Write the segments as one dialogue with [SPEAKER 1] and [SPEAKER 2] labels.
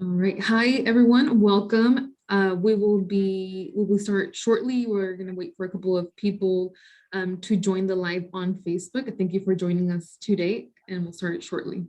[SPEAKER 1] All right. Hi, everyone. Welcome. We will start shortly. We're going to wait for a couple of people to join the live on Facebook. Thank you for joining us today, and we'll start shortly.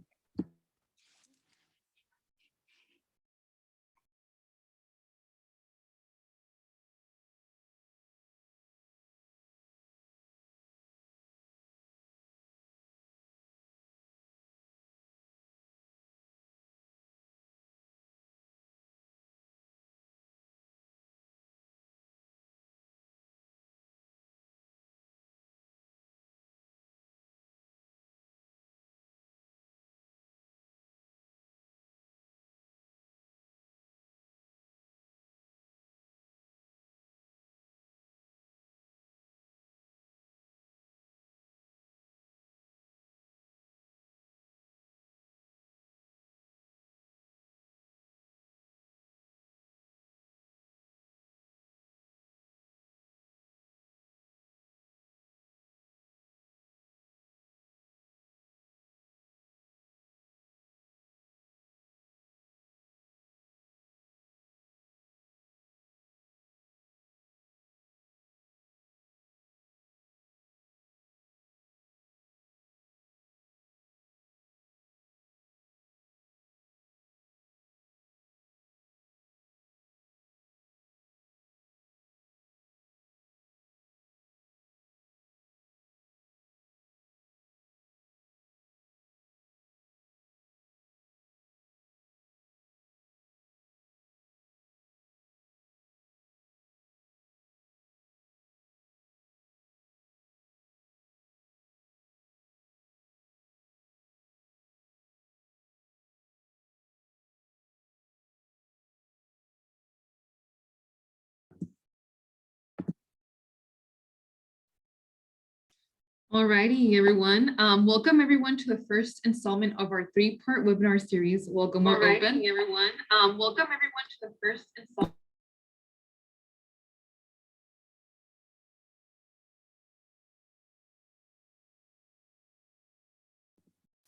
[SPEAKER 1] All righty, everyone. Welcome everyone to the first installment of our three-part webinar series. Welcome, we're open. Everyone. Welcome everyone to the first installment.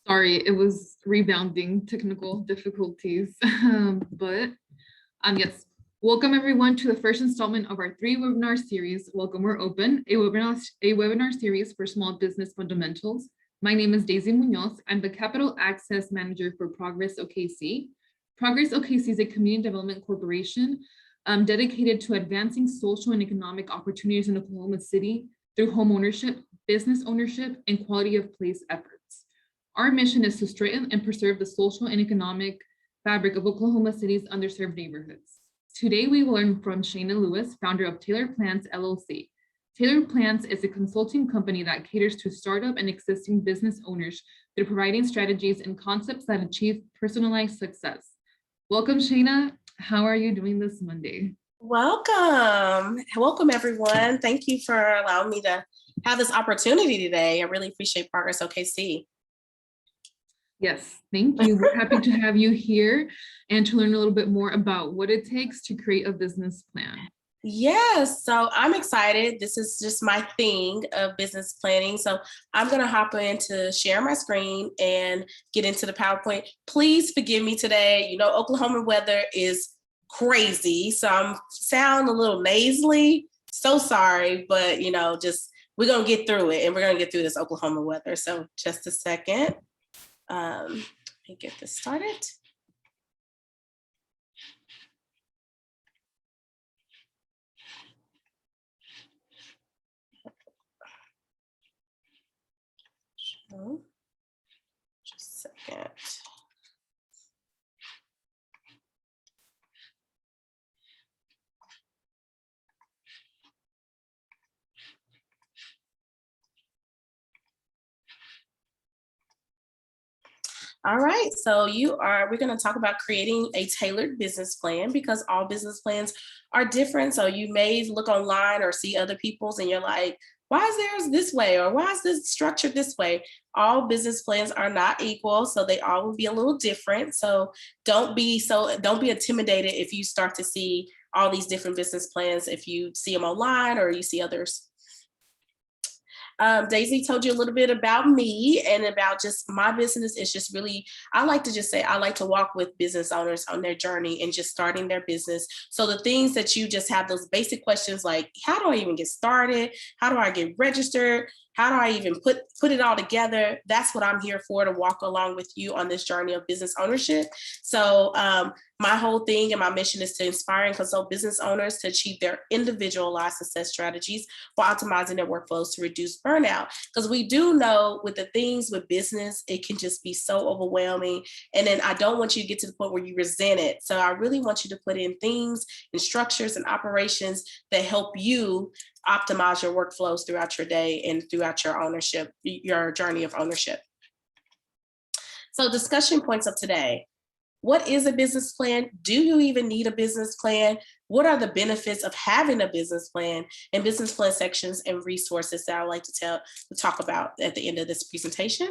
[SPEAKER 1] Sorry, it was rebounding technical difficulties, but yes. Welcome everyone to the first installment of our webinar series, Welcome We're Open, a webinar series for small business fundamentals. My name is Daisy Munoz. I'm the Capital Access Manager for Progress OKC. Progress OKC is a community development corporation dedicated to advancing social and economic opportunities in Oklahoma City through home ownership, business ownership, and quality of place efforts. Our mission is to strengthen and preserve the social and economic fabric of Oklahoma City's underserved neighborhoods. Today, we will learn from Shana Lewis, founder of Tailored Plans, LLC. Tailored Plans is a consulting company that caters to startup and existing business owners through providing strategies and concepts that achieve personalized success. Welcome, Shana. How are you doing this Monday?
[SPEAKER 2] Welcome. Welcome, everyone. Thank you for allowing me to have this opportunity today. I really appreciate Progress OKC.
[SPEAKER 1] Yes, thank you. We're happy to have you here and to learn a little bit more about what it takes to create a business plan.
[SPEAKER 2] Yes, so I'm excited. This is just my thing of business planning. So I'm going to hop in to share my screen and get into the PowerPoint. Please forgive me today. You know, Oklahoma weather is crazy, so I'm sound a little nasally. So sorry, but you know, just we're going to get through it, and we're going to get through this Oklahoma weather. So just a second. Let me get this started. Just a second. All right, so we're going to talk about creating a tailored business plan because all business plans are different. So you may look online or see other people's and you're like, why is theirs this way? Or why is this structured this way? All business plans are not equal, so they all will be a little different. So don't be intimidated if you start to see all these different business plans, if you see them online or you see others. Daisy told you a little bit about me and about just my business. It's just really, I like to just say, I like to walk with business owners on their journey and just starting their business. So the things that you just have those basic questions like, how do I even get started? How do I get registered? How do I even put it all together? That's what I'm here for, to walk along with you on this journey of business ownership. So my whole thing and my mission is to inspire and consult business owners to achieve their individualized success strategies while optimizing their workflows to reduce burnout. Because we do know with the things with business, it can just be so overwhelming. And then I don't want you to get to the point where you resent it. So I really want you to put in things and structures and operations that help you optimize your workflows throughout your day and throughout your ownership, your journey of ownership. So discussion points of today. What is a business plan? Do you even need a business plan? What are the benefits of having a business plan? And business plan sections and resources that I like to talk about at the end of this presentation.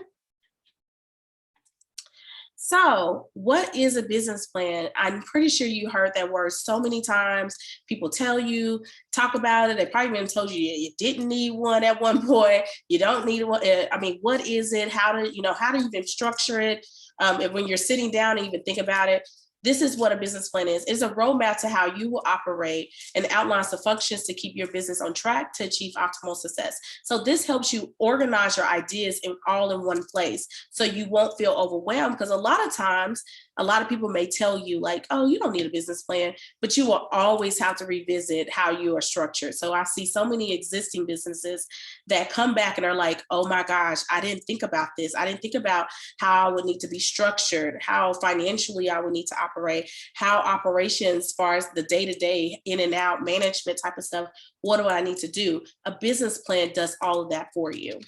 [SPEAKER 2] So what is a business plan? I'm pretty sure you heard that word so many times. People tell you, talk about it. They probably even told you you didn't need one at one point. You don't need one. I mean, what is it? How do you even structure it? And when you're sitting down and even think about it, this is what a business plan is. It's a roadmap to how you will operate and outlines the functions to keep your business on track to achieve optimal success. So this helps you organize your ideas all in one place so you won't feel overwhelmed, because a lot of times, a lot of people may tell you like, oh, you don't need a business plan, but you will always have to revisit how you are structured. So I see so many existing businesses that come back and are like, oh my gosh, I didn't think about this. I didn't think about how I would need to be structured, how financially I would need to operate, how operations, as far as the day-to-day in and out management type of stuff, what do I need to do? A business plan does all of that for you.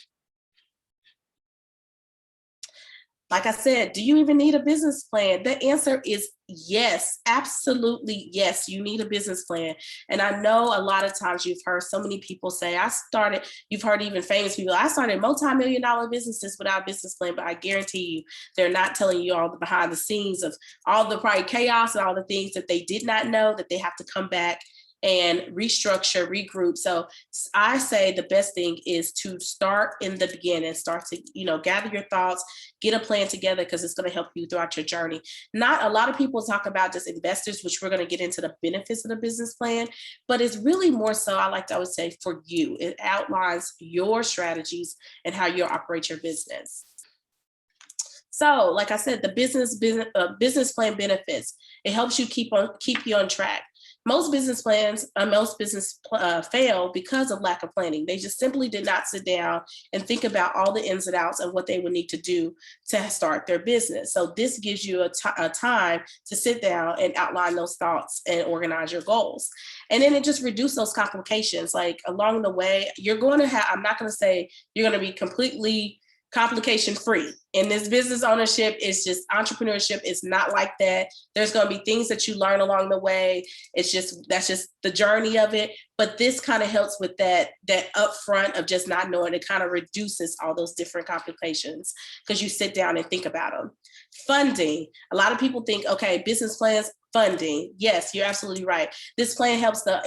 [SPEAKER 2] Like I said, do you even need a business plan? The answer is yes, absolutely yes, you need a business plan. And I know a lot of times you've heard so many people say, you've heard even famous people, I started multi-million-dollar businesses without a business plan, but I guarantee you, they're not telling you all the behind the scenes of all the probably chaos and all the things that they did not know that they have to come back and restructure, regroup. So I say the best thing is to start in the beginning, start to, gather your thoughts, get a plan together, because it's going to help you throughout your journey. Not a lot of people talk about just investors, which we're going to get into the benefits of the business plan, but it's really more so, I would say, for you. It outlines your strategies and how you operate your business. So, like I said, the business plan benefits. It helps you keep you on track. Most business plans, fail because of lack of planning. They just simply did not sit down and think about all the ins and outs of what they would need to do to start their business. So this gives you a time to sit down and outline those thoughts and organize your goals. And then it just reduces those complications. Like along the way, I'm not going to say you're going to be completely complication free. In this business ownership, it's just entrepreneurship. It's not like that. There's going to be things that you learn along the way. That's just the journey of it. But this kind of helps with that upfront of just not knowing. It kind of reduces all those different complications because you sit down and think about them. Funding. A lot of people think, okay, business plans, funding. Yes, you're absolutely right. This plan helps the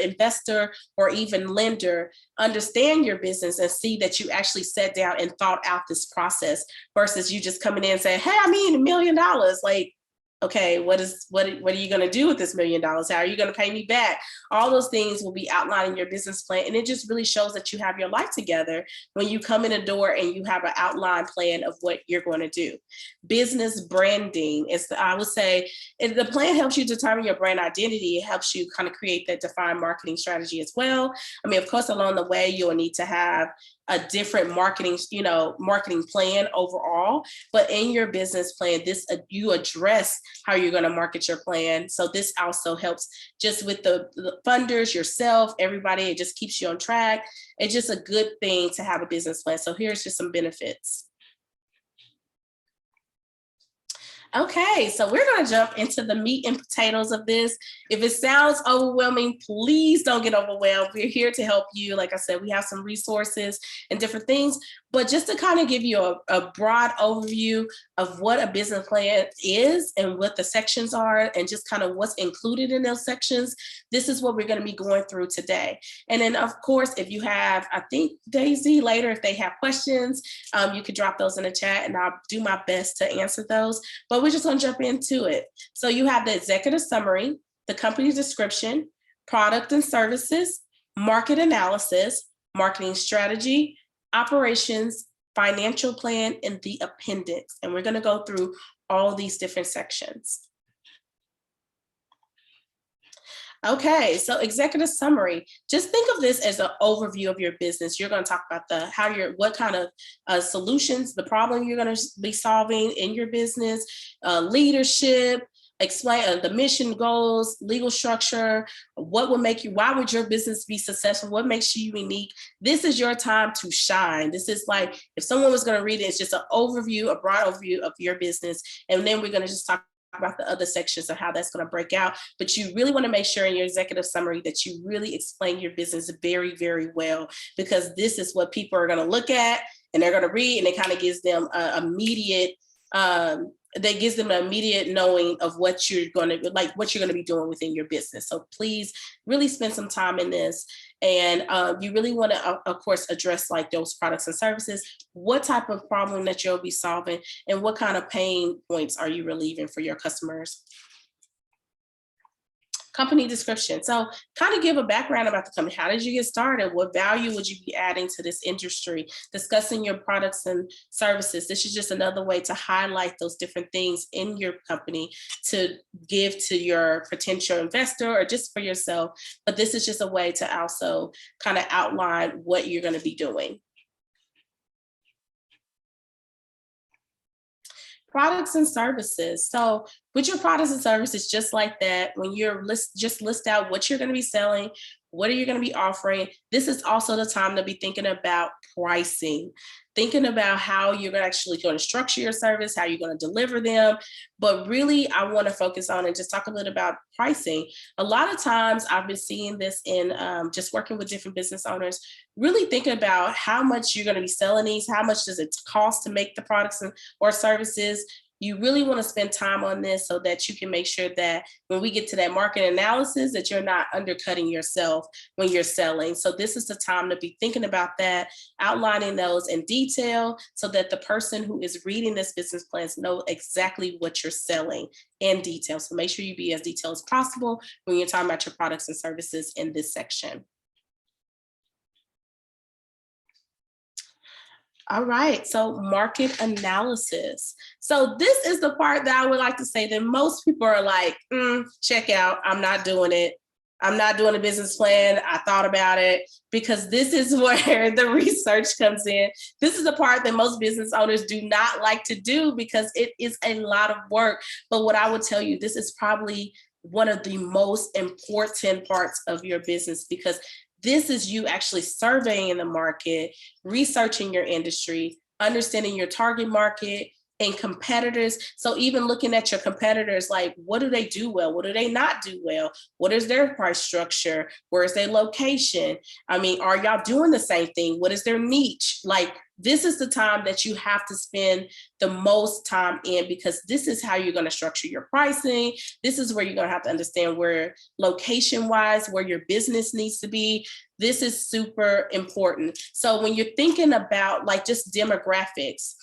[SPEAKER 2] investor or even lender understand your business and see that you actually sat down and thought out this process versus you just coming in and saying, hey, I need $1 million. Like, okay, what are you going to do with this $1 million? How are you going to pay me back? All those things will be outlined in your business plan. And it just really shows that you have your life together when you come in the door and you have an outline plan of what you're going to do. Business branding I would say, the plan helps you determine your brand identity. It helps you kind of create that defined marketing strategy as well. I mean, of course, along the way, you'll need to have a different marketing plan overall, but in your business plan, you address how you're going to market your plan. So this also helps just with the funders, yourself, everybody. It just keeps you on track. It's just a good thing to have a business plan. So here's just some benefits. Okay, so we're going to jump into the meat and potatoes of this. If it sounds overwhelming, please don't get overwhelmed. We're here to help you. Like I said, we have some resources and different things, But just to kind of give you a broad overview of what a business plan is and what the sections are and just kind of what's included in those sections, this is what we're going to be going through today. And then, of course, if you have, I think Daisy later, if they have questions, you could drop those in the chat and I'll do my best to answer those. But we're just going to jump into it. So you have the executive summary, the company description, product and services, market analysis, marketing strategy, operations, financial plan, and the appendix. And we're going to go through all these different sections. Okay, so executive summary. Just think of this as an overview of your business. You're going to talk about what kind of solutions, the problem you're going to be solving in your business, leadership, explain the mission, goals, legal structure, what will make you, why would your business be successful? What makes you unique? This is your time to shine. This is like, if someone was going to read it, it's just an overview, a broad overview of your business. And then we're going to just talk about the other sections of how that's going to break out. But you really want to make sure in your executive summary that you really explain your business very, very well, because this is what people are going to look at and they're going to read, and it kind of gives them immediate that gives them an immediate knowing of what you're going to be doing within your business. So please really spend some time in this. And you really want to, of course, address like those products and services, what type of problem that you'll be solving, and what kind of pain points are you relieving for your customers. Company description. So kind of give a background about the company. How did you get started? What value would you be adding to this industry? Discussing your products and services. This is just another way to highlight those different things in your company to give to your potential investor or just for yourself. But this is just a way to also kind of outline what you're going to be doing. Products and services. So with your products and services, just like that, when you're list out what you're going to be selling, what are you going to be offering. This is also the time to be thinking about pricing, thinking about how you're actually going to structure your service, how you're going to deliver them. But really, I want to focus on and just talk a little about pricing. A lot of times I've been seeing this in just working with different business owners, really thinking about how much you're going to be selling these, how much does it cost to make the products or services. You really want to spend time on this so that you can make sure that when we get to that market analysis, that you're not undercutting yourself when you're selling. So this is the time to be thinking about that, outlining those in detail so that the person who is reading this business plans know exactly what you're selling in detail. So make sure you be as detailed as possible when you're talking about your products and services in this section. All right, so market analysis. So this is the part that I would like to say that most people are like, check out, I'm not doing it. I'm not doing a business plan. I thought about it, because this is where the research comes in. This is the part that most business owners do not like to do because it is a lot of work. But what I would tell you, this is probably one of the most important parts of your business, because this is you actually surveying the market, researching your industry, understanding your target market and competitors. So even looking at your competitors, like what do they do well? What do they not do well? What is their price structure? Where is their location? I mean, are y'all doing the same thing? What is their niche? Like, this is the time that you have to spend the most time in, because this is how you're going to structure your pricing. This is where you're going to have to understand where location-wise, where your business needs to be. This is super important. So when you're thinking about like just demographics,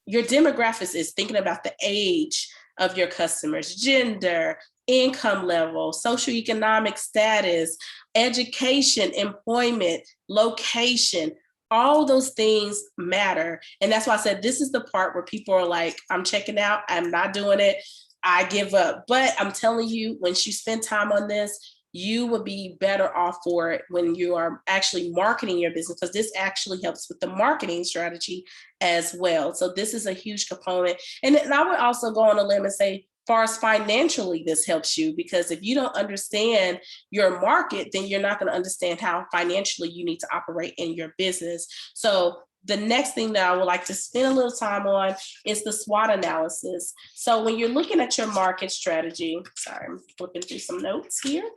[SPEAKER 2] your demographics is thinking about the age of your customers, gender, income level, socioeconomic status, education, employment, location. All those things matter. And that's why I said this is the part where people are like, I'm checking out, I'm not doing it, I give up. But I'm telling you, once you spend time on this, you will be better off for it when you are actually marketing your business, because this actually helps with the marketing strategy as well. So this is a huge component. And I would also go on a limb and say, far as financially, this helps you, because if you don't understand your market, then you're not going to understand how financially you need to operate in your business. So the next thing that I would like to spend a little time on is the SWOT analysis. So when you're looking at your market strategy, sorry, I'm flipping through some notes here.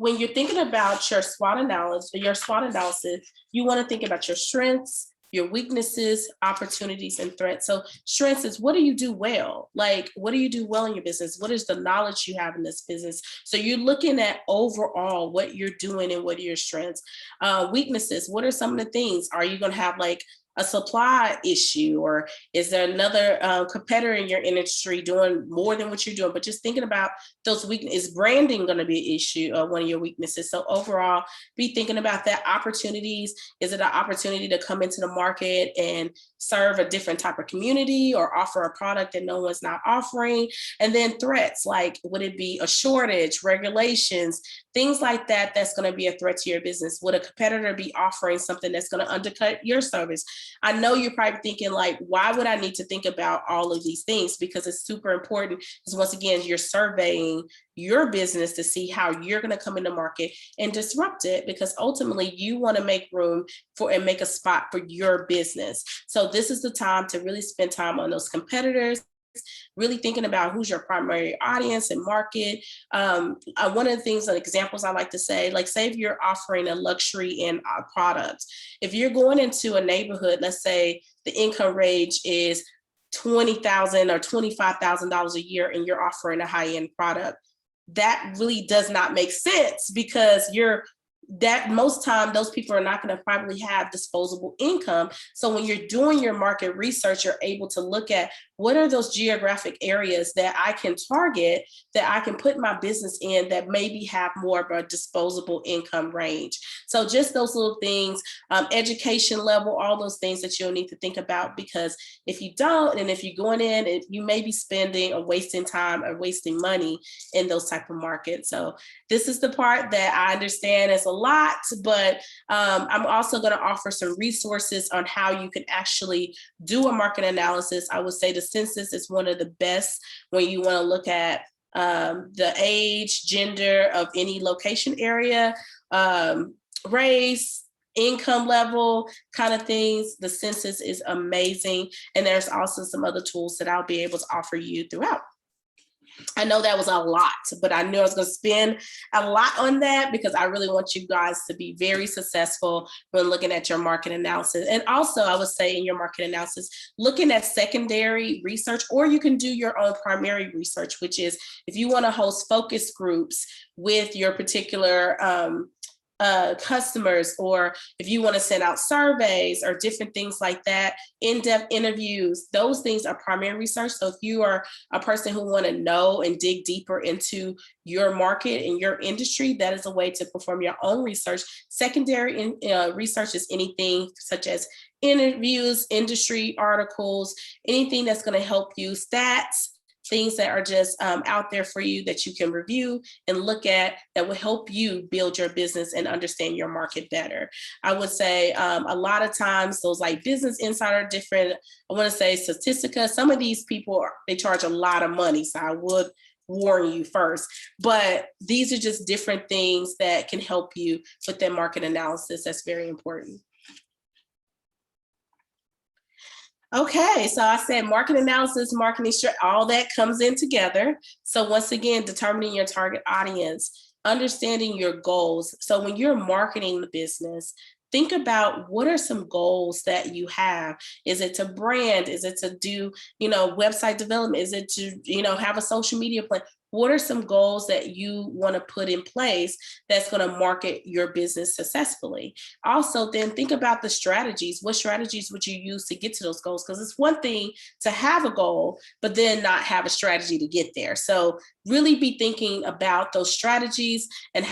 [SPEAKER 2] when you're thinking about your SWOT analysis, you want to think about your strengths, your weaknesses, opportunities, and threats. So strengths is, what do you do well? Like, what do you do well in your business? What is the knowledge you have in this business? So you're looking at overall what you're doing and what are your strengths. Weaknesses, what are some of the things? Are you going to have like a supply issue, or is there another competitor in your industry doing more than what you're doing? But just thinking about those weaknesses. Is branding going to be an issue, one of your weaknesses? So overall, be thinking about that. Opportunities, is it an opportunity to come into the market and serve a different type of community or offer a product that no one's not offering? And then threats, like would it be a shortage, regulations, things like that, that's going to be a threat to your business? Would a competitor be offering something that's going to undercut your service? I know you're probably thinking like, why would I need to think about all of these things? Because it's super important, because once again, you're surveying your business to see how you're going to come into market and disrupt it, because ultimately you want to make room for and make a spot for your business. So this is the time to really spend time on those competitors, really thinking about who's your primary audience and market. One of the things and examples I like to say, like say if you're offering a luxury in a product, if you're going into a neighborhood, let's say the income range is $20,000 or $25,000 a year, and you're offering a high-end product, that really does not make sense, because most time those people are not going to probably have disposable income. So when you're doing your market research, you're able to look at what are those geographic areas that I can target, that I can put my business in, that maybe have more of a disposable income range. So just those little things, education level, all those things that you'll need to think about, because if you don't, and if you're going in, you may be spending or wasting time or wasting money in those type of markets. So this is the part that I understand is a lot, but I'm also going to offer some resources on how you can actually do a market analysis. I would say the census is one of the best when you want to look at the age, gender of any location area, race, income level kind of things. The census is amazing. And there's also some other tools that I'll be able to offer you throughout. I know that was a lot, but I knew I was going to spend a lot on that, because I really want you guys to be very successful when looking at your market analysis. And also, I would say in your market analysis, looking at secondary research, or you can do your own primary research, which is if you want to host focus groups with your particular customers, or if you want to send out surveys or different things like that, in-depth interviews, those things are primary research. So if you are a person who want to know and dig deeper into your market and your industry, that is a way to perform your own research. Secondary research is anything such as interviews, industry articles, anything that's going to help you, stats, things that are just out there for you that you can review and look at, that will help you build your business and understand your market better. I would say a lot of times those like Business Insider, different, I want to say Statistica, some of these people, they charge a lot of money. So I would warn you first, but these are just different things that can help you with that market analysis. That's very important. Okay, so I said market analysis, marketing, all that comes in together. So once again, determining your target audience, understanding your goals. So when you're marketing the business, think about what are some goals that you have. Is it to brand? Is it to do, website development? Is it to, have a social media plan? What are some goals that you want to put in place that's going to market your business successfully? Also, then think about the strategies. What strategies would you use to get to those goals? Because it's one thing to have a goal, but then not have a strategy to get there. So really be thinking about those strategies and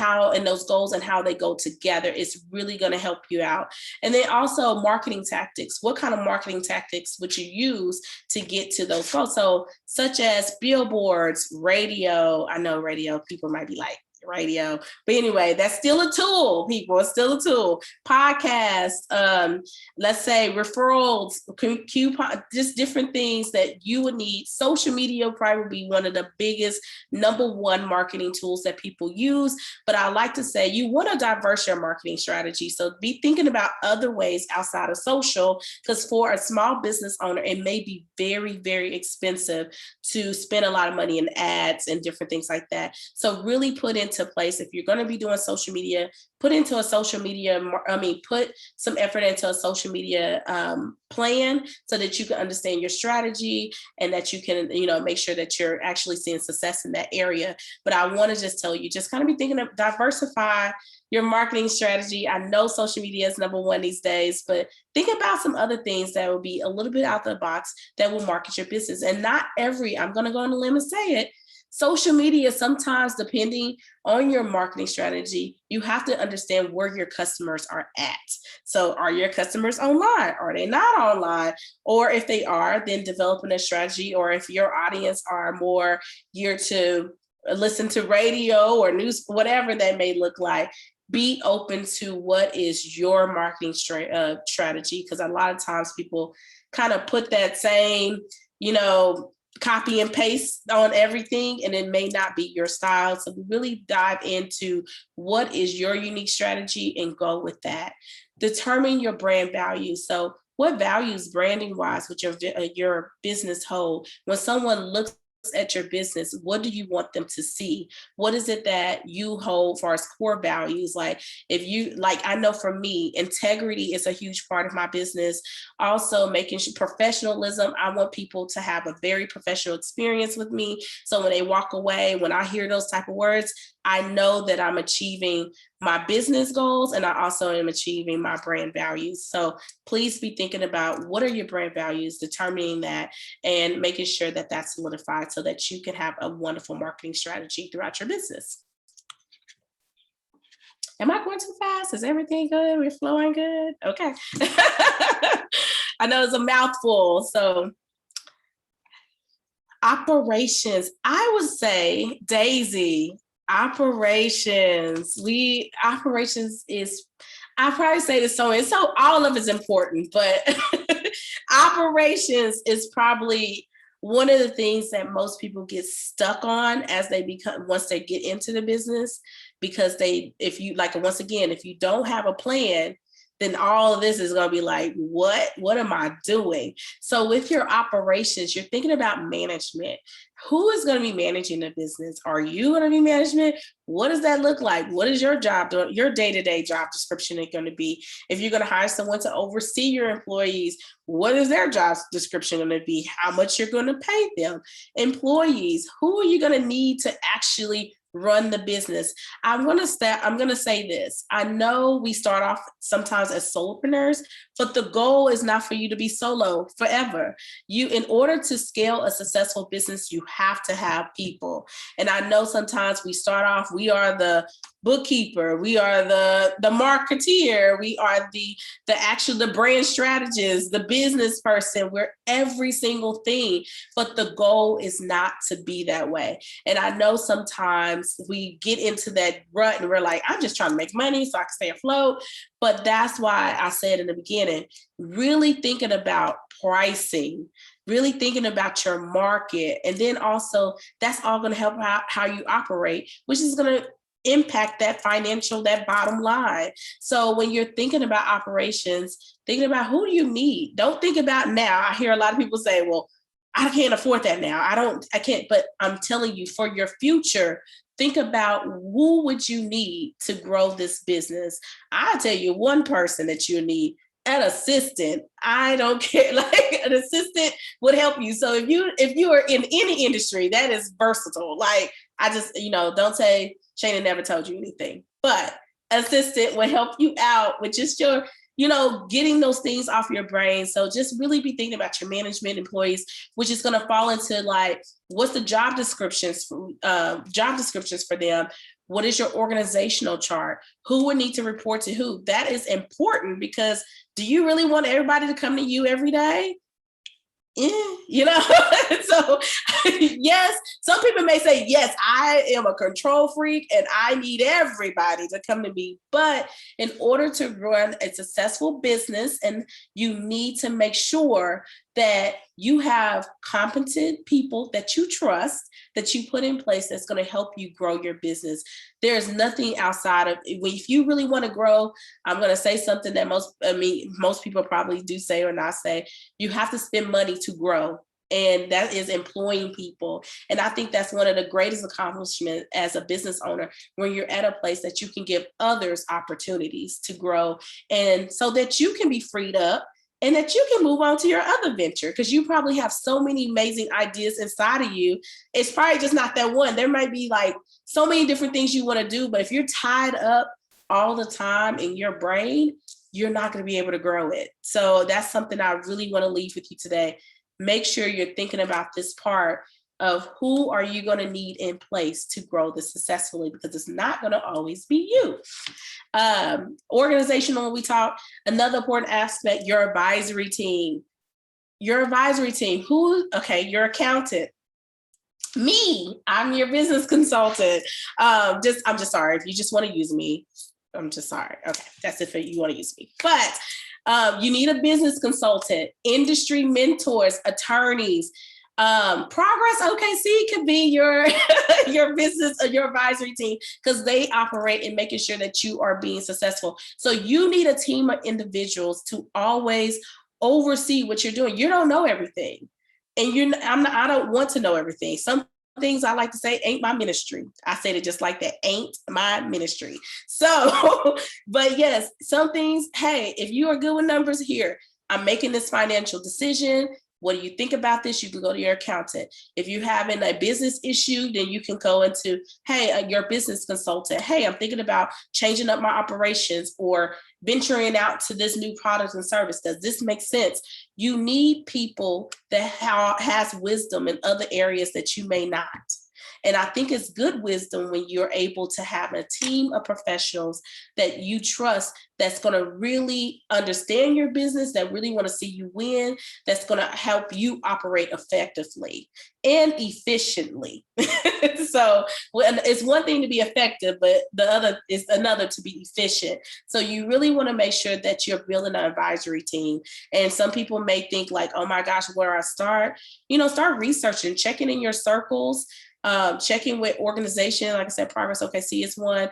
[SPEAKER 2] those goals and how they go together. It's really going to help you out. And then also marketing tactics. What kind of marketing tactics would you use to get to those goals? So such as billboards, radio. I know radio, people might be like, radio, but anyway, that's still a tool, people. It's still a tool. Podcast, let's say referrals, coupon, just different things that you would need. Social media probably be one of the biggest #1 marketing tools that people use. But I like to say you want to diverse your marketing strategy. So be thinking about other ways outside of social, because for a small business owner, it may be very, very expensive to spend a lot of money in ads and different things like that. So really put in into place. If you're going to be doing social media, put some effort into a social media plan so that you can understand your strategy and that you can, make sure that you're actually seeing success in that area. But I want to just tell you, just kind of be thinking of diversify your marketing strategy. I know social media is number one these days, but think about some other things that will be a little bit out of the box that will market your business. And not I'm going to go on a limb and say it, social media, sometimes depending on your marketing strategy, you have to understand where your customers are at. So are your customers online? Are they not online? Or if they are, then developing a strategy, or if your audience are more geared to listen to radio or news, whatever that may look like, be open to what is your marketing strategy. Because a lot of times people kind of put that same, copy and paste on everything, and it may not be your style. So really dive into what is your unique strategy and go with that. Determine your brand value. So what values branding wise with your business hold? When someone looks at your business, what do you want them to see? What is it that you hold for as core values? Like I know for me, integrity is a huge part of my business. Also making sure professionalism, I want people to have a very professional experience with me. So when they walk away, when I hear those type of words, I know that I'm achieving my business goals, and I also am achieving my brand values. So please be thinking about what are your brand values, determining that, and making sure that that's solidified so that you can have a wonderful marketing strategy throughout your business. Am I going too fast? Is everything good? We're flowing good? Okay. I know it's a mouthful. So operations, I would say, Daisy, operations is, I probably say this so all of it's important, but operations is probably one of the things that most people get stuck on as once they get into the business, because if you don't have a plan, then all of this is going to be like, what am I doing? So with your operations, you're thinking about management. Who is going to be managing the business? Are you going to be management? What does that look like? What is your job doing? Your day-to-day job description is going to be? If you're going to hire someone to oversee your employees, what is their job description going to be? How much you're going to pay them? Employees, who are you going to need to actually run the business? I'm going to say this. I know we start off sometimes as solopreneurs, but the goal is not for you to be solo forever. In order to scale a successful business, you have to have people. And I know sometimes we start off, we are the bookkeeper, we are the marketeer, we are the brand strategist, the business person. We're every single thing, but the goal is not to be that way. And I know sometimes we get into that rut and we're like, I'm just trying to make money so I can stay afloat. But that's why I said in the beginning, really thinking about pricing, really thinking about your market. And then also that's all going to help out how you operate, which is going to impact that bottom line. So when you're thinking about operations, thinking about who do you need? Don't think about now. I hear a lot of people say, well, I can't afford that now. I can't, but I'm telling you, for your future, think about who would you need to grow this business. I'll tell you one person that you need, an assistant. I don't care, like an assistant would help you. So if you are in any industry that is versatile, like I just, don't say Shana never told you anything, but assistant will help you out with just your, getting those things off your brain. So just really be thinking about your management employees, which is going to fall into like, what's the job descriptions for them? What is your organizational chart? Who would need to report to who? That is important, because do you really want everybody to come to you every day? So yes, some people may say, yes, I am a control freak and I need everybody to come to me. But in order to run a successful business, and you need to make sure that you have competent people that you trust, that you put in place that's going to help you grow your business. There's nothing outside of, if you really want to grow, I'm going to say something that most people probably do say or not say, you have to spend money to grow. And that is employing people. And I think that's one of the greatest accomplishments as a business owner, when you're at a place that you can give others opportunities to grow, and so that you can be freed up and that you can move on to your other venture, because you probably have so many amazing ideas inside of you. It's probably just not that one. There might be like so many different things you want to do, but if you're tied up all the time in your brain, you're not going to be able to grow it. So that's something I really want to leave with you today. Make sure you're thinking about this part of who are you going to need in place to grow this successfully, because it's not going to always be you. Organizational, when we talk, another important aspect, your advisory team. Your advisory team, your accountant. Me, I'm your business consultant. I'm just sorry. If you just want to use me, I'm just sorry. Okay, that's if you want to use me. But you need a business consultant, industry mentors, attorneys. Progress OKC could be your your business or your advisory team, because they operate in making sure that you are being successful. So you need a team of individuals to always oversee what you're doing. You don't know everything, and I don't want to know everything. Some things I like to say ain't my ministry. I said it just like that, ain't my ministry. So, but yes, some things, hey, if you are good with numbers here, I'm making this financial decision. What do you think about this? You can go to your accountant. If you're having a business issue, then you can go into, your business consultant. Hey, I'm thinking about changing up my operations or venturing out to this new product and service. Does this make sense? You need people that has wisdom in other areas that you may not. And I think it's good wisdom when you're able to have a team of professionals that you trust, that's going to really understand your business, that really want to see you win, that's going to help you operate effectively and efficiently. So it's one thing to be effective, but the other is another to be efficient. So you really want to make sure that you're building an advisory team. And some people may think like, oh my gosh, where do I start? Start researching, checking in your circles. Checking with organization, like I said, Progress OKC is one.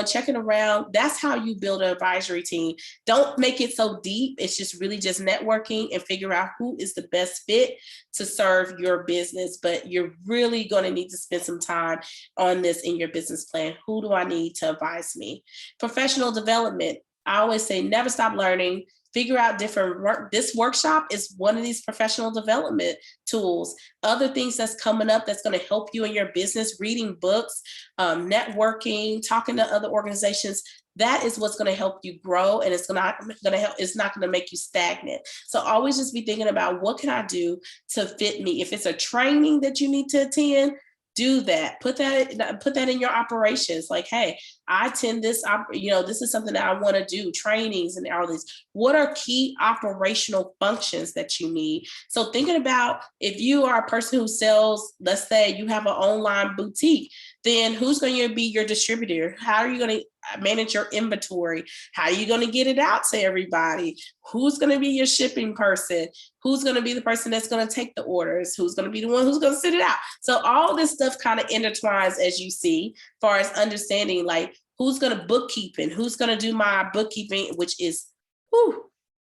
[SPEAKER 2] Checking around. That's how you build an advisory team. Don't make it so deep. It's just really just networking and figure out who is the best fit to serve your business. But you're really going to need to spend some time on this in your business plan. Who do I need to advise me? Professional development. I always say never stop learning. Figure out different work. This workshop is one of these professional development tools. Other things that's coming up that's going to help you in your business, reading books, networking, talking to other organizations. That is what's going to help you grow, and it's not going to make you stagnant. So always just be thinking about, what can I do to fit me? If it's a training that you need to attend, do that. Put that in your operations. Like, hey, I attend this, this is something that I want to do, trainings and all these. What are key operational functions that you need? So thinking about, if you are a person who sells, let's say you have an online boutique, then who's going to be your distributor? How are you going to manage your inventory? How are you going to get it out to everybody? Who's going to be your shipping person? Who's going to be the person that's going to take the orders? Who's going to be the one who's going to send it out? So all this stuff kind of intertwines, as you see, as far as understanding, like, who's going to bookkeeping? Who's going to do my bookkeeping, which is,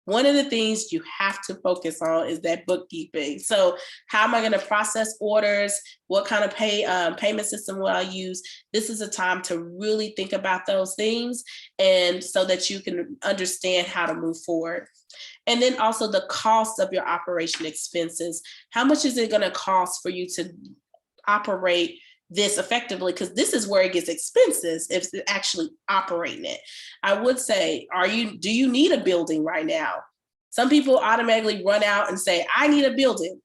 [SPEAKER 2] one of the things you have to focus on is that bookkeeping. So how am I going to process orders? What kind of payment system will I use? This is a time to really think about those things, and so that you can understand how to move forward. And then also the cost of your operation expenses. How much is it going to cost for you to operate this effectively? Because this is where it gets expensive, if it's actually operating it. I would say, do you need a building right now? Some people automatically run out and say, I need a building.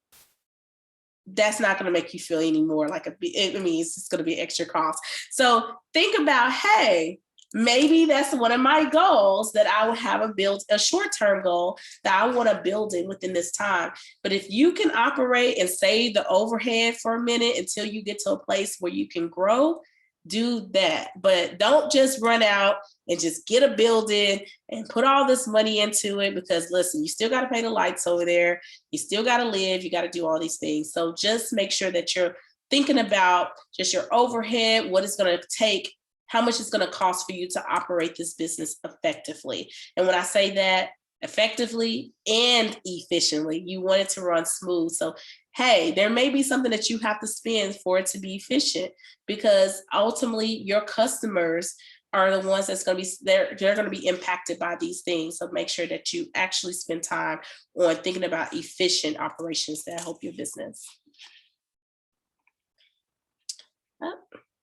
[SPEAKER 2] That's not going to make you feel any more like it's just going to be extra cost. So think about, hey, maybe that's one of my goals, that I would have a short-term goal that I want to build in within this time. But if you can operate and save the overhead for a minute until you get to a place where you can grow, do that. But don't just run out and just get a building and put all this money into it, because listen, you still got to pay the lights over there. You still got to live. You got to do all these things. So just make sure that you're thinking about just your overhead, what it's going to take, how much it's going to cost for you to operate this business effectively. And when I say that, effectively and efficiently. You want it to run smooth. So, hey, there may be something that you have to spend for it to be efficient, because ultimately your customers are the ones that's going to be they're going to be impacted by these things. So make sure that you actually spend time on thinking about efficient operations that help your business.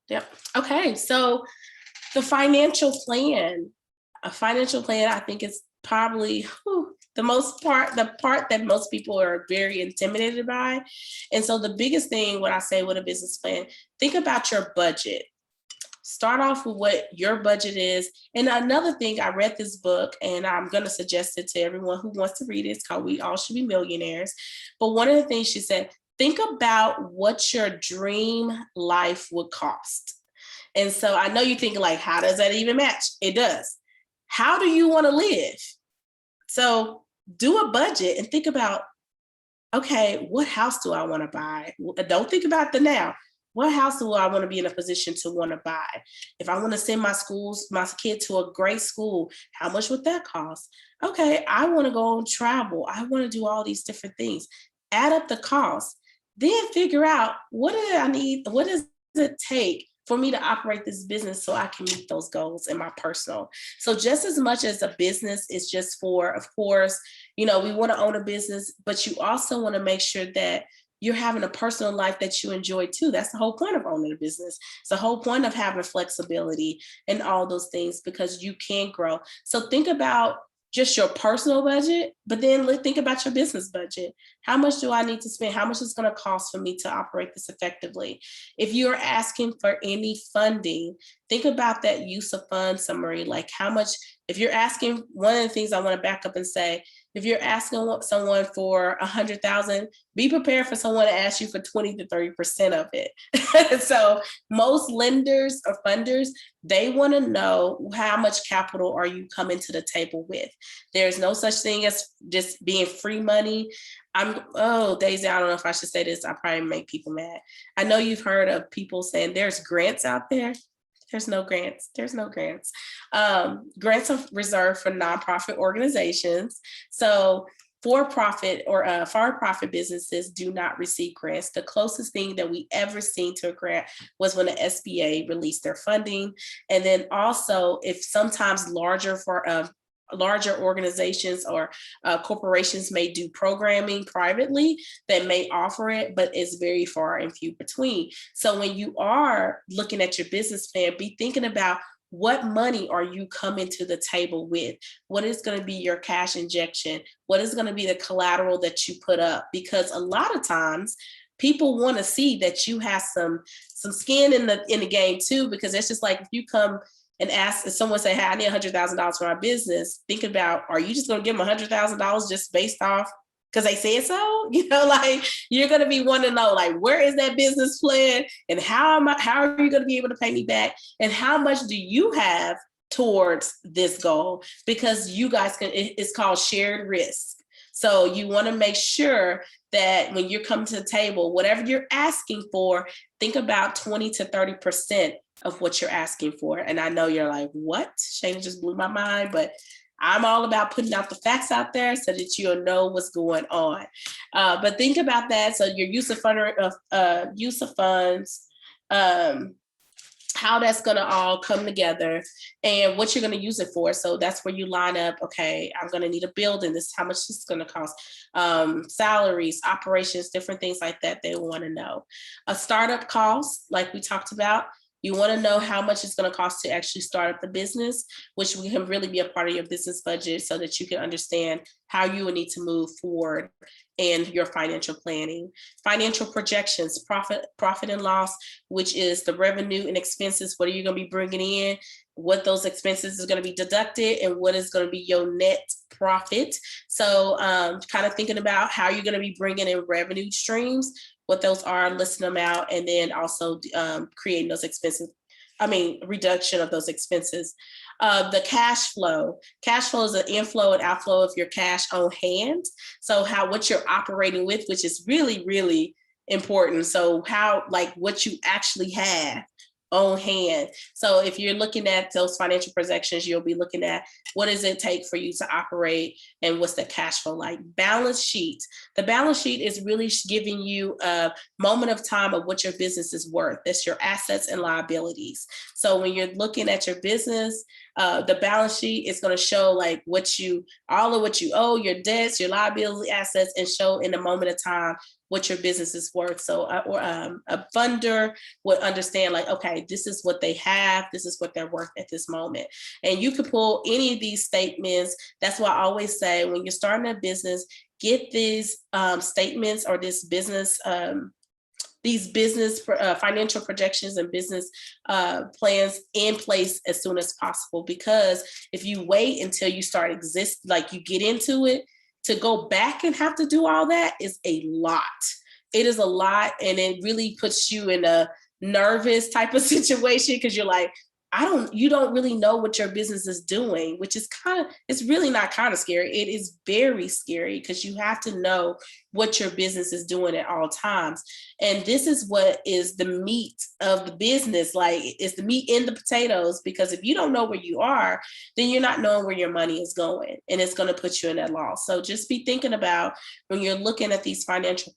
[SPEAKER 2] Yep. Okay. So the financial plan, a financial plan, I think is probably the part that most people are very intimidated by. And so the biggest thing, what I say with a business plan, think about your budget. Start off with what your budget is. And another thing, I read this book and I'm going to suggest it to everyone who wants to read it. It's called We All Should Be Millionaires. But one of the things she said, think about what your dream life would cost. And so I know you're thinking like, how does that even match? It does. How do you want to live? So do a budget and think about, okay, what house do I want to buy? Don't think about the now. What house do I want to be in a position to want to buy? If I want to send my kid to a great school, how much would that cost? Okay, I want to go on travel. I want to do all these different things. Add up the cost. Then figure out, what do I need? What does it take for me to operate this business so I can meet those goals in my personal? So just as much as a business is just for, of course, we want to own a business, but you also want to make sure that you're having a personal life that you enjoy too. That's the whole point of owning a business. It's the whole point of having flexibility and all those things, because you can grow. So think about just your personal budget, but then think about your business budget. How much do I need to spend? How much is going to cost for me to operate this effectively? If you're asking for any funding, think about that use of funds summary. Like how much, if you're asking, one of the things I want to back up and say, if you're asking someone for 100,000, be prepared for someone to ask you for 20 to 30% of it. So most lenders or funders, they want to know how much capital are you coming to the table with. There's no such thing as just being free money. Daisy, I don't know if I should say this. I probably make people mad. I know you've heard of people saying there's grants out there. There's no grants. Grants are reserved for nonprofit organizations. So for-profit or for-profit businesses do not receive grants. The closest thing that we ever seen to a grant was when the SBA released their funding. And then also, if sometimes larger organizations or corporations may do programming privately that may offer it, but it's very far and few between. So when you are looking at your business plan, be thinking about, what money are you coming to the table with? What is going to be your cash injection? What is going to be the collateral that you put up? Because a lot of times people want to see that you have some skin in the game too, because it's just like, if you come and ask, if someone say, hey, I need $100,000 for my business, think about, are you just going to give them $100,000 just based off because they said so? Like, you're going to be wanting to know, like, where is that business plan, and how are you going to be able to pay me back, and how much do you have towards this goal? Because you guys it's called shared risk. So you want to make sure that when you're coming to the table, whatever you're asking for, think about 20 to 30% of what you're asking for. And I know you're like, what? Shana just blew my mind, but I'm all about putting out the facts out there so that you'll know what's going on. But think about that. So your use of funds, how that's going to all come together, and what you're going to use it for. So that's where you line up, okay, I'm going to need a building. This is how much this is going to cost. Salaries, operations, different things like that they want to know. A startup cost, like we talked about, you want to know how much it's going to cost to actually start up the business, which can really be a part of your business budget so that you can understand how you will need to move forward and your financial planning. Financial projections, profit and loss, which is the revenue and expenses. What are you going to be bringing in? What those expenses is going to be deducted, and what is going to be your net profit. So kind of thinking about how you're going to be bringing in revenue streams, what those are, listing them out, and then also creating those expenses. Reduction of those expenses. The cash flow. Cash flow is an inflow and outflow of your cash on hand. So what you're operating with, which is really, really important. So what you actually have own hand. So if you're looking at those financial projections, you'll be looking at what does it take for you to operate and what's the cash flow like. Balance sheet. The balance sheet is really giving you a moment of time of what your business is worth. That's your assets and liabilities. So when you're looking at your business, the balance sheet is going to show like all of what you owe, your debts, your liability, assets, and show in a moment of time what your business is worth. So a funder would understand like, okay, this is what they have. This is what they're worth at this moment. And you could pull any of these statements. That's why I always say when you're starting a business, get these statements or this business financial projections and business plans in place as soon as possible. Because if you wait until you start like you get into it, to go back and have to do all that is a lot. It is a lot, and it really puts you in a nervous type of situation because you're like, you don't really know what your business is doing, which is it's really not kind of scary. It is very scary because you have to know what your business is doing at all times. And this is what is the meat of the business. Like, it's the meat in the potatoes, because if you don't know where you are, then you're not knowing where your money is going, and it's going to put you in that loss. So just be thinking about when you're looking at these financial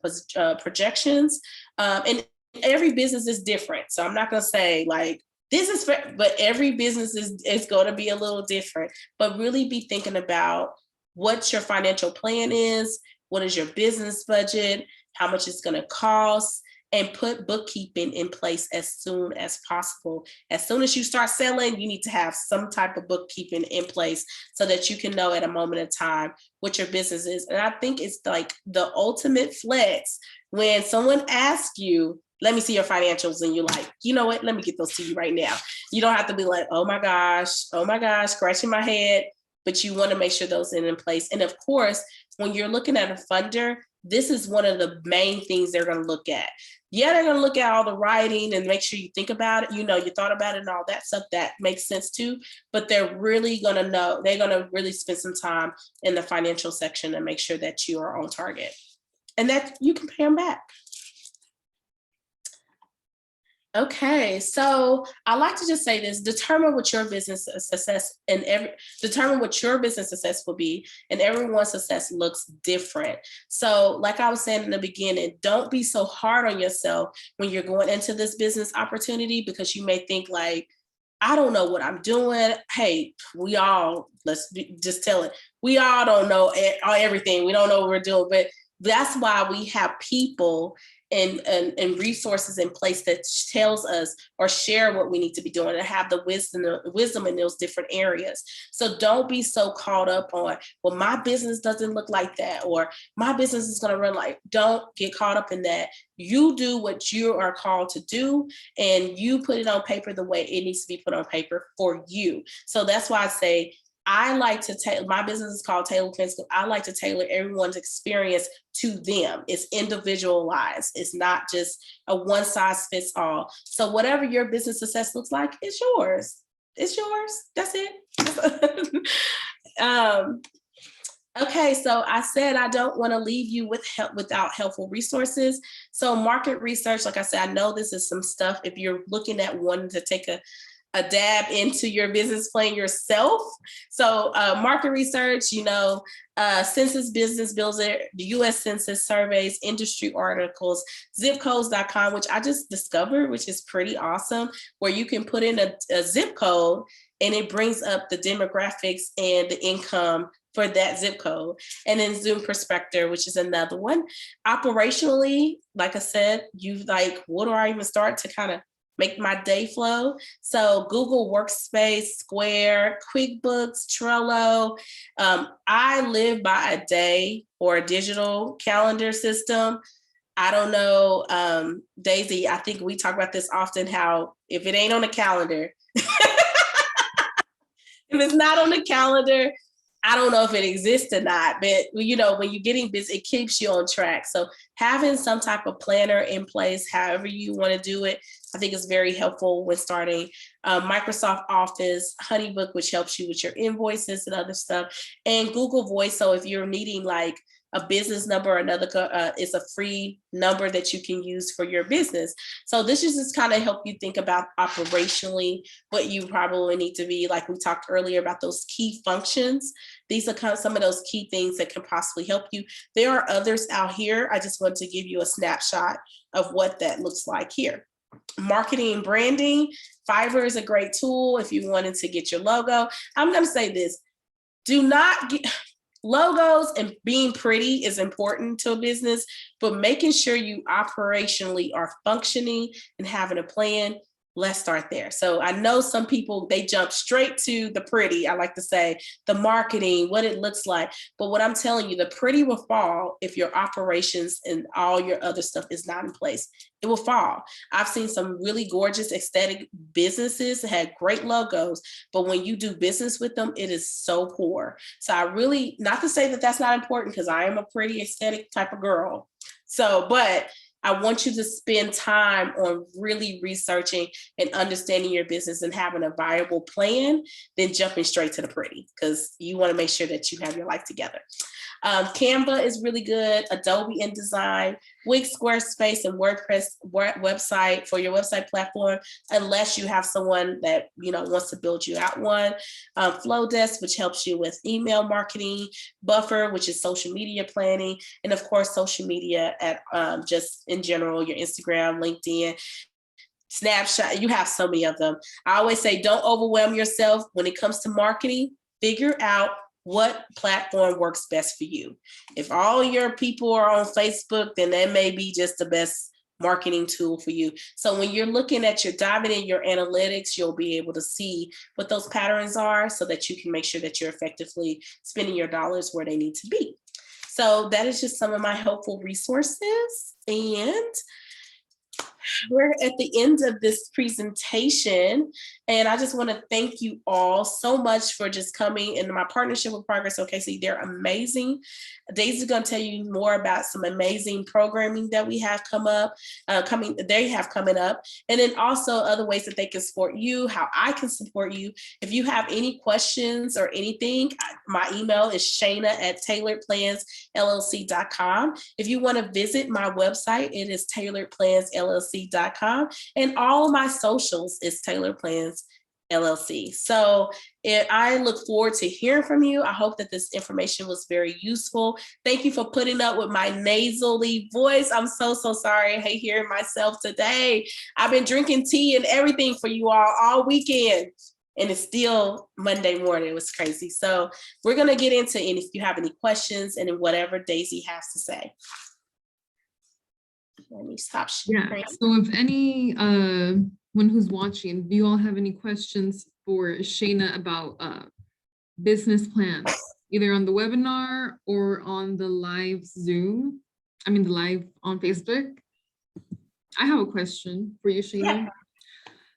[SPEAKER 2] projections, and every business is different. So I'm not going to say like, this is fair, but every business is going to be a little different. But really be thinking about what your financial plan is, what is your business budget, how much it's going to cost, and put bookkeeping in place as soon as possible. As soon as you start selling, you need to have some type of bookkeeping in place so that you can know at a moment of time what your business is. And I think it's like the ultimate flex when someone asks you, let me see your financials, and you're like, you know what, let me get those to you right now. You don't have to be like, oh my gosh, scratching my head, but you want to make sure those are in place. And of course, when you're looking at a funder, this is one of the main things they're going to look at. Yeah, they're going to look at all the writing and make sure you think about it, you thought about it and all that stuff. That makes sense too, but they're really going to they're going to really spend some time in the financial section and make sure that you are on target and that you can pay them back. Okay, so I like to just say this: determine what your business success will be, and everyone's success looks different. So, like I was saying in the beginning, don't be so hard on yourself when you're going into this business opportunity, because you may think like, I don't know what I'm doing. Hey, just tell it. We all don't know everything. We don't know what we're doing, but that's why we have people and resources in place that tells us or share what we need to be doing and have the wisdom in those different areas. So don't be so caught up on, well, my business doesn't look like that, or my business is going to run like, don't get caught up in that. You do what you are called to do, and you put it on paper the way it needs to be put on paper for you. So that's why I say, I like to tailor, my business is called Tailored Plan School. I like to tailor everyone's experience to them. It's individualized. It's not just a one size fits all. So whatever your business success looks like, it's yours. It's yours. That's it. Okay, so I said I don't want to leave you without helpful resources. So market research, like I said, I know this is some stuff if you're looking at wanting to take a dab into your business plan yourself. So market research, Census Business Builder, the US Census surveys, industry articles, zipcodes.com, which I just discovered, which is pretty awesome, where you can put in a zip code and it brings up the demographics and the income for that zip code. And then Zoom Prospector, which is another one. Operationally, like I said, what do I even start to kind of make my day flow? So Google Workspace, Square, QuickBooks, Trello. I live by a day or a digital calendar system. I don't know, Daisy, I think we talk about this often, how if it ain't on the calendar, if it's not on the calendar, I don't know if it exists or not, but when you're getting busy, it keeps you on track. So having some type of planner in place, however you want to do it, I think is very helpful when starting. Microsoft Office, Honeybook, which helps you with your invoices and other stuff, and Google Voice. So if you're needing a business number or another is a free number that you can use for your business. So this is just kind of help you think about operationally what you probably need to be, like we talked earlier about those key functions. These are kind of some of those key things that can possibly help you. There are others out here. I just want to give you a snapshot of what that looks like here. Marketing and branding. Fiverr is a great tool if you wanted to get your logo. I'm going to say this. Do not get logos, and being pretty is important to a business, but making sure you operationally are functioning and having a plan. Let's start there. So I know some people, they jump straight to the pretty. I like to say the marketing, what it looks like. But what I'm telling you, the pretty will fall if your operations and all your other stuff is not in place. It will fall. I've seen some really gorgeous aesthetic businesses that had great logos, but when you do business with them, it is so poor. So I really, not to say that that's not important, because I am a pretty aesthetic type of girl. So, but I want you to spend time on really researching and understanding your business and having a viable plan than jumping straight to the pretty, because you want to make sure that you have your life together. Canva is really good. Adobe InDesign, Wix, Squarespace, and WordPress website for your website platform, unless you have someone that wants to build you out one. Flowdesk, which helps you with email marketing. Buffer, which is social media planning, and of course, social media at just in general, your Instagram, LinkedIn. Snapshot, you have so many of them. I always say, don't overwhelm yourself when it comes to marketing. Figure out what platform works best for you. If all your people are on Facebook, then that may be just the best marketing tool for you. So when you're looking at diving in your analytics, you'll be able to see what those patterns are so that you can make sure that you're effectively spending your dollars where they need to be. So that is just some of my helpful resources. And we're at the end of this presentation, and I just want to thank you all so much for just coming into my partnership with Progress OKC. They're amazing. Daisy's going to tell you more about some amazing programming that we have coming up, and then also other ways that they can support you, how I can support you. If you have any questions or anything, my email is shana@tailoredplansllc.com. If you want to visit my website, it is tailoredplansllc.com, and all my socials is Tailored Plans LLC. So I look forward to hearing from you. I hope that this information was very useful. Thank you for putting up with my nasally voice. I'm so sorry. I hate hearing myself today. I've been drinking tea and everything for you all weekend, and it's still Monday morning. It was crazy. So we're going to get into it, and if you have any questions and whatever Daisy has to say. Let me stop sharing.
[SPEAKER 1] Yeah, so if any one who's watching, do you all have any questions for Shana about business plans, either on the webinar or on the live Zoom? I mean, the live on Facebook. I have a question for you, Shana. Yeah.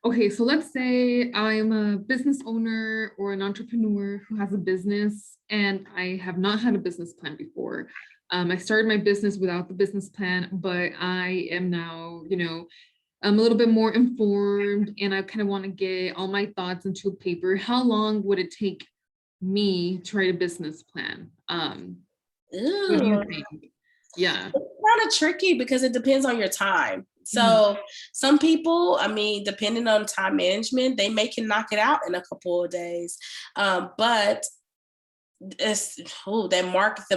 [SPEAKER 1] Okay, so let's say I'm a business owner or an entrepreneur who has a business, and I have not had a business plan before. I started my business without the business plan, but I am now, I'm a little bit more informed, and I kind of want to get all my thoughts into a paper. How long would it take me to write a business plan? What do you think? Yeah.
[SPEAKER 2] It's kind of tricky because it depends on your time. So some people, depending on time management, they can knock it out in a couple of days. But the market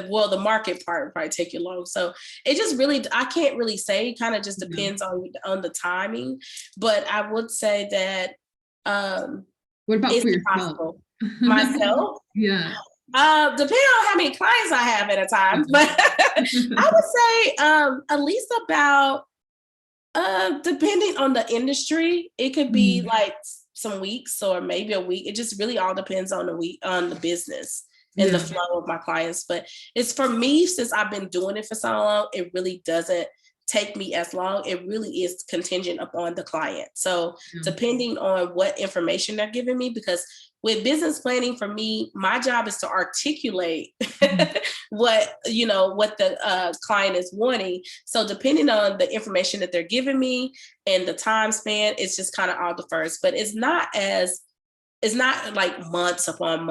[SPEAKER 2] part would probably take you long. So it just really, I can't really say. It kind of just depends on the timing. But I would say that
[SPEAKER 1] what about
[SPEAKER 2] it's
[SPEAKER 1] for yourself?
[SPEAKER 2] possible. Myself?
[SPEAKER 1] Yeah.
[SPEAKER 2] Depending on how many clients I have at a time, but I would say at least about depending on the industry, it could be like some weeks or maybe a week. It just really all depends on the business and the flow of my clients. But it's for me, since I've been doing it for so long, it really doesn't take me as long. It really is contingent upon the client. So depending on what information they're giving me, because with business planning, for me, my job is to articulate what the client is wanting. So depending on the information that they're giving me and the time span, it's just kind of all differs. But it's not as it's not like months upon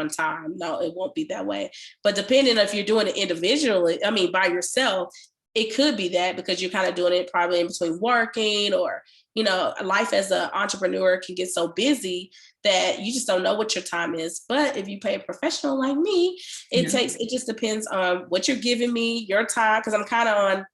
[SPEAKER 2] time. No, it won't be that way. But depending on if you're doing it individually, I mean, by yourself, it could be that because you're kind of doing it probably in between working or, you know, life as an entrepreneur can get so busy that you just don't know what your time is. But if you pay a professional like me, it just depends on what you're giving me, your time, because I'm kind of on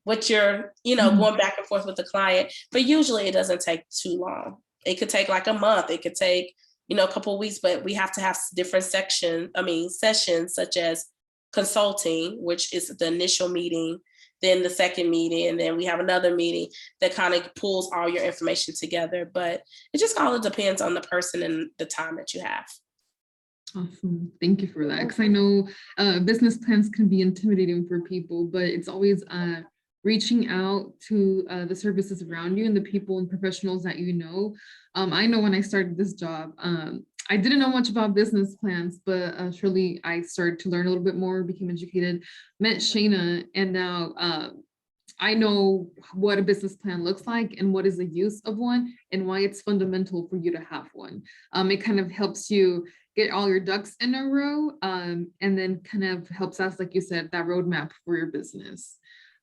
[SPEAKER 2] what you're, you know, going back and forth with the client. But usually it doesn't take too long. It could take like a month. It could take, you know, a couple of weeks, but we have to have different sessions such as consulting, which is the initial meeting, then the second meeting, and then we have another meeting that kind of pulls all your information together. But it just all depends on the person and the time that you have.
[SPEAKER 1] Awesome. Thank you for that. Because I know business plans can be intimidating for people, but it's always reaching out to the services around you and the people and professionals that you know. I know when I started this job, I didn't know much about business plans, but surely I started to learn a little bit more, became educated, met Shana, and now I know what a business plan looks like and what is the use of one and why it's fundamental for you to have one. It kind of helps you get all your ducks in a row, and then kind of helps us, like you said, that roadmap for your business.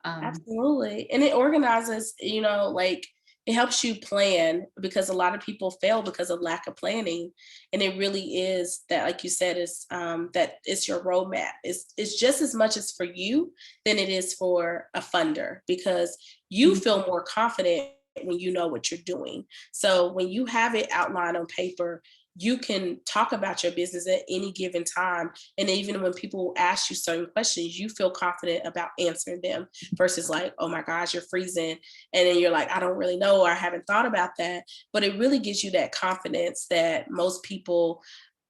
[SPEAKER 2] Absolutely. And it organizes, you know, like it helps you plan because a lot of people fail because of lack of planning. And it really is that, like you said, is that it's your roadmap. It's just as much as for you than it is for a funder because you feel more confident when you know what you're doing. So when you have it outlined on paper, you can talk about your business at any given time. And even when people ask you certain questions, you feel confident about answering them versus like, oh my gosh, you're freezing. And then you're like, I don't really know, or I haven't thought about that. But it really gives you that confidence that most people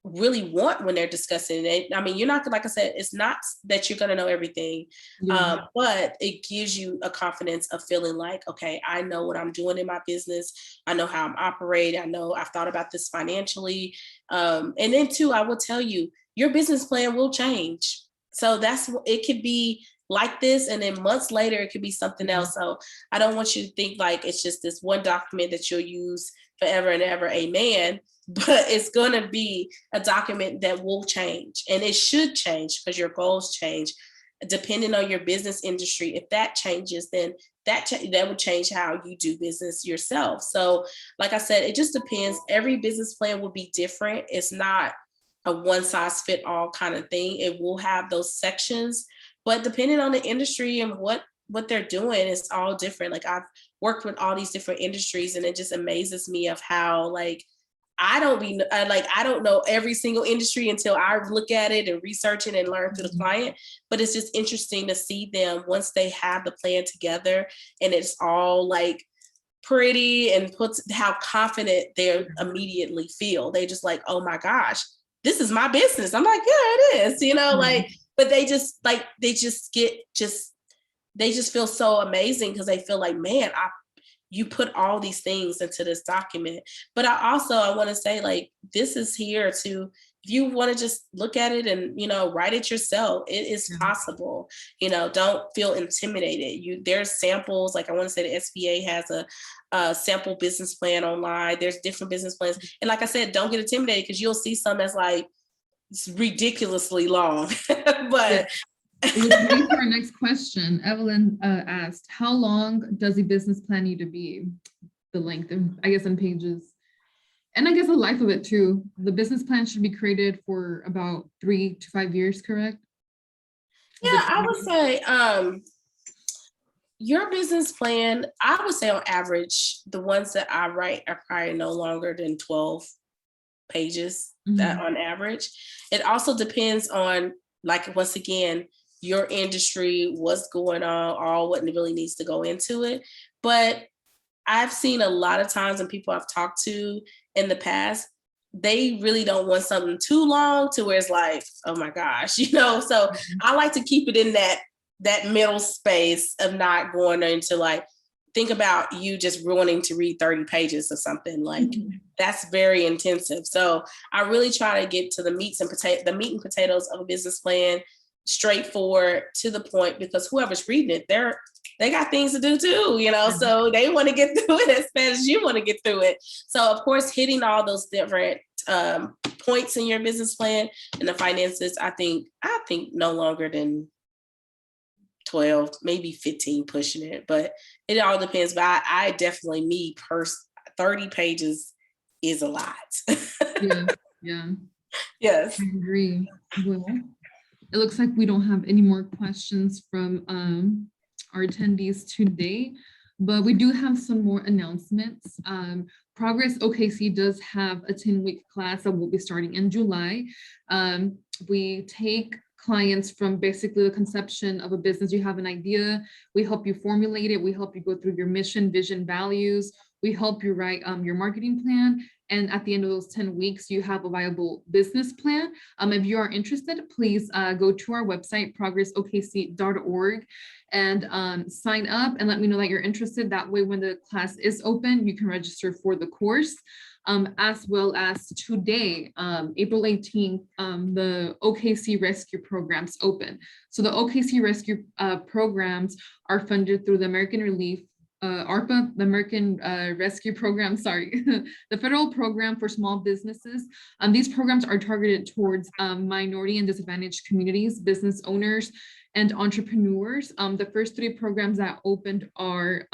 [SPEAKER 2] really want when they're discussing it. I mean, you're not, like I said, it's not that you're going to know everything, but it gives you a confidence of feeling like, okay, I know what I'm doing in my business. I know how I'm operating. I know I've thought about this financially. And then too, I will tell you, your business plan will change. So it could be like this. And then months later, it could be something else. So I don't want you to think like it's just this one document that you'll use forever and ever. Amen. But it's going to be a document that will change, and it should change because your goals change depending on your business industry. If that changes, then that will change how you do business yourself. So like I said, it just depends. Every business plan will be different. It's not a one size fit all kind of thing. It will have those sections, but depending on the industry and what they're doing, it's all different. Like I've worked with all these different industries, and it just amazes me of how like I don't know every single industry until I look at it and research it and learn through the client. But it's just interesting to see them once they have the plan together and it's all like pretty and puts how confident they immedately feel. They just like, oh my gosh, this is my business. I'm like, yeah, it is, you know, like, but they just feel so amazing because they feel like, man, you put all these things into this document. But I want to say, like, this is here to, if you want to just look at it and, you know, write it yourself, it is possible. You know, don't feel intimidated. There's samples, like I want to say the SBA has a sample business plan online. There's different business plans. And like I said, don't get intimidated because you'll see some that's like, it's ridiculously long. But
[SPEAKER 1] Which leads to our next question. Evelyn asked, how long does a business plan need to be? The length, I guess, in pages. And I guess the life of it too. The business plan should be created for about 3 to 5 years, correct?
[SPEAKER 2] Yeah, I would say your business plan, I would say on average, the ones that I write are probably no longer than 12 pages on average. It also depends on, like, once again, your industry, what's going on, all what really needs to go into it. But I've seen a lot of times when people I've talked to in the past, they really don't want something too long to where it's like, oh my gosh, you know? So I like to keep it in that middle space of not going into like, think about you just wanting to read 30 pages or something like that's very intensive. So I really try to get to the meat and potatoes of a business plan, straightforward to the point, because whoever's reading it, they got things to do too, you know, so they want to get through it as fast as you want to get through it. So of course, hitting all those different points in your business plan. And the finances, I think no longer than 12, maybe 15 pushing it, but it all depends. But I definitely, 30 pages is a lot.
[SPEAKER 1] Yeah.
[SPEAKER 2] Yes.
[SPEAKER 1] I agree. Well, it looks like we don't have any more questions from our attendees today, but we do have some more announcements. Progress OKC does have a 10-week class that will be starting in July. We take clients from basically the conception of a business. You have an idea, we help you formulate it, we help you go through your mission, vision, values, we help you write your marketing plan, and at the end of those 10 weeks, you have a viable business plan. If you are interested, please go to our website, progressokc.org, and sign up and let me know that you're interested. That way, when the class is open, you can register for the course. As well as today, April 18th, the OKC Rescue Programs open. So the OKC Rescue programs are funded through the American Relief, ARPA, the American Rescue Program, sorry, the Federal Program for Small Businesses. These programs are targeted towards minority and disadvantaged communities, business owners, and entrepreneurs. The first 3 programs that opened are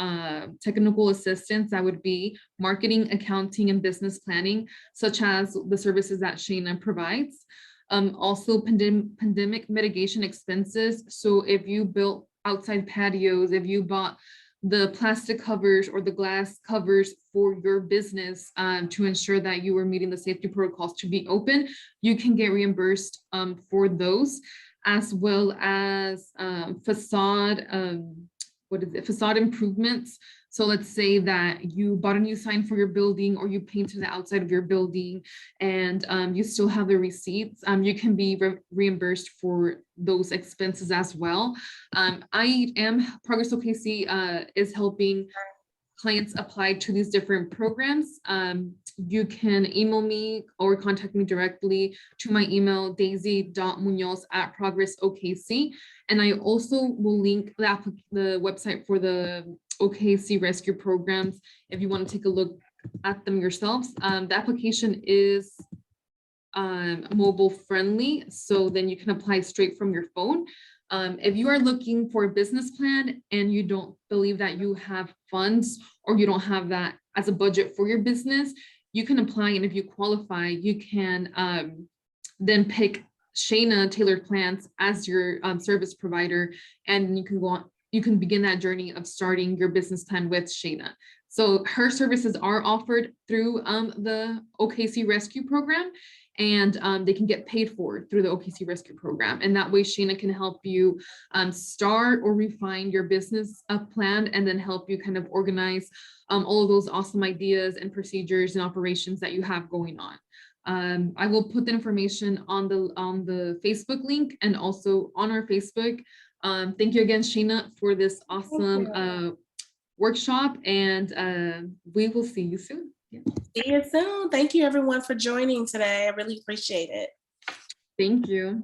[SPEAKER 1] technical assistance, that would be marketing, accounting, and business planning, such as the services that Shana provides. Also pandemic mitigation expenses. So if you built outside patios, if you bought the plastic covers or the glass covers for your business to ensure that you were meeting the safety protocols to be open, you can get reimbursed for those, as well as facade improvements. So let's say that you bought a new sign for your building, or you painted the outside of your building, and you still have the receipts. You can be reimbursed for those expenses as well. Progress OKC is helping clients apply to these different programs. You can email me or contact me directly to my email, daisy.munoz@progressokc. And I also will link the website for the OKC Rescue Programs if you want to take a look at them yourselves. The application is mobile friendly, so then you can apply straight from your phone. If you are looking for a business plan and you don't believe that you have funds, or you don't have that as a budget for your business, you can apply, and if you qualify, you can then pick Shana Tailored Plans as your service provider, and you can go on. You can begin that journey of starting your business plan with Shana. So her services are offered through the OKC Rescue Program, and they can get paid for through the OKC Rescue Program. And that way Shana can help you start or refine your business plan, and then help you kind of organize all of those awesome ideas and procedures and operations that you have going on. I will put the information on the Facebook link and also on our Facebook. Thank you again, Shana, for this awesome workshop, and we will see you soon. Yeah.
[SPEAKER 2] See you soon. Thank you, everyone, for joining today. I really appreciate it.
[SPEAKER 1] Thank you.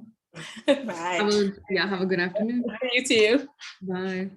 [SPEAKER 2] Bye.
[SPEAKER 1] Have a good afternoon.
[SPEAKER 2] You too.
[SPEAKER 1] Bye.